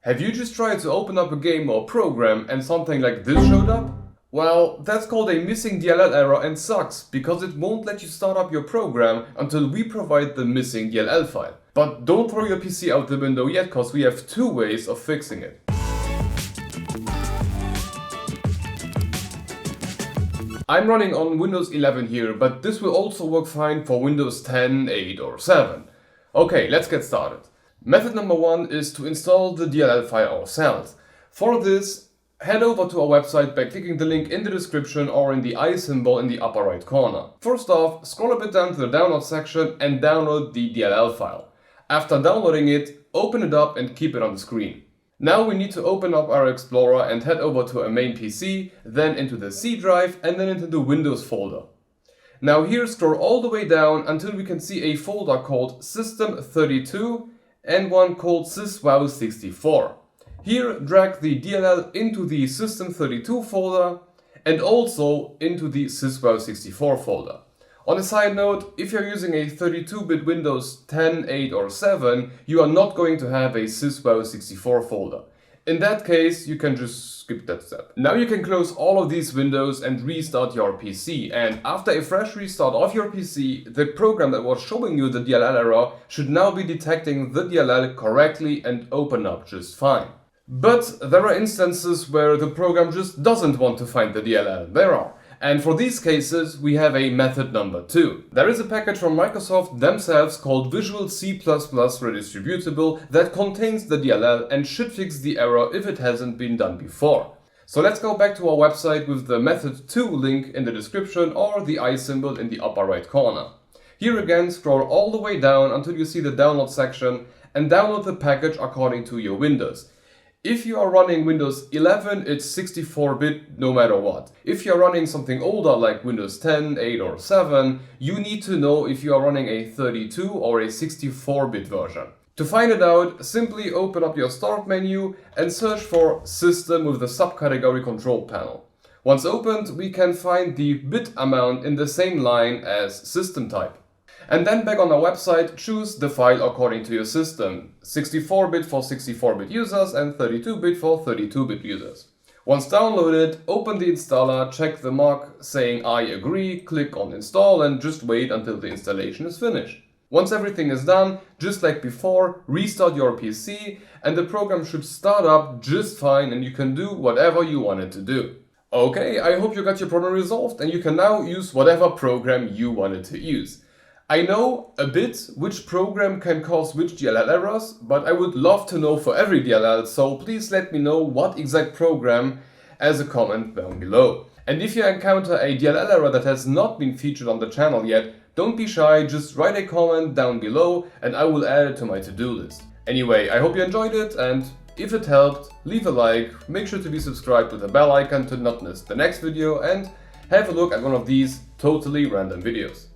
Have you just tried to open up a game or program and something like this showed up? Well, that's called a missing DLL error and sucks, because it won't let you start up your program until we provide the missing DLL file. But don't throw your PC out the window yet, cause we have two ways of fixing it. I'm running on Windows 11 here, but this will also work fine for Windows 10, 8 or 7. Okay, let's get started. Method number one is to install the DLL file ourselves. For this, head over to our website by clicking the link in the description or in the I symbol in the upper right corner. First off, scroll a bit down to the download section and download the DLL file. After downloading it, open it up and keep it on the screen. Now we need to open up our Explorer and head over to our main PC, then into the C drive and then into the Windows folder. Now here scroll all the way down until we can see a folder called System32 and one called syswow64. Here drag the DLL into the System32 folder and also into the syswow64 folder. On a side note, if you're using a 32-bit Windows 10, 8 or 7, you are not going to have a syswow64 folder. In that case, you can just skip that step. Now you can close all of these windows and restart your PC, and after a fresh restart of your PC, the program that was showing you the DLL error should now be detecting the DLL correctly and open up just fine. But there are instances where the program just doesn't want to find the DLL. There are. And for these cases, we have a method number two. There is a package from Microsoft themselves called Visual C++ Redistributable that contains the DLL and should fix the error if it hasn't been done before. So let's go back to our website with the method 2 link in the description or the I symbol in the upper right corner. Here again, scroll all the way down until you see the download section and download the package according to your Windows. If you are running Windows 11, it's 64-bit no matter what. If you're running something older like Windows 10, 8 or 7, you need to know if you are running a 32 or a 64-bit version. To find it out, simply open up your Start menu and search for System with the subcategory Control Panel. Once opened, we can find the bit amount in the same line as System type. And then back on our website, choose the file according to your system. 64-bit for 64-bit users and 32-bit for 32-bit users. Once downloaded, open the installer, check the mark saying I agree, click on install and just wait until the installation is finished. Once everything is done, just like before, restart your PC and the program should start up just fine and you can do whatever you want it to do. Okay, I hope you got your problem resolved and you can now use whatever program you wanted to use. I know a bit which program can cause which DLL errors, but I would love to know for every DLL, so please let me know what exact program as a comment down below. And if you encounter a DLL error that has not been featured on the channel yet, don't be shy, just write a comment down below and I will add it to my to-do list. Anyway, I hope you enjoyed it and if it helped, leave a like, make sure to be subscribed with the bell icon to not miss the next video and have a look at one of these totally random videos.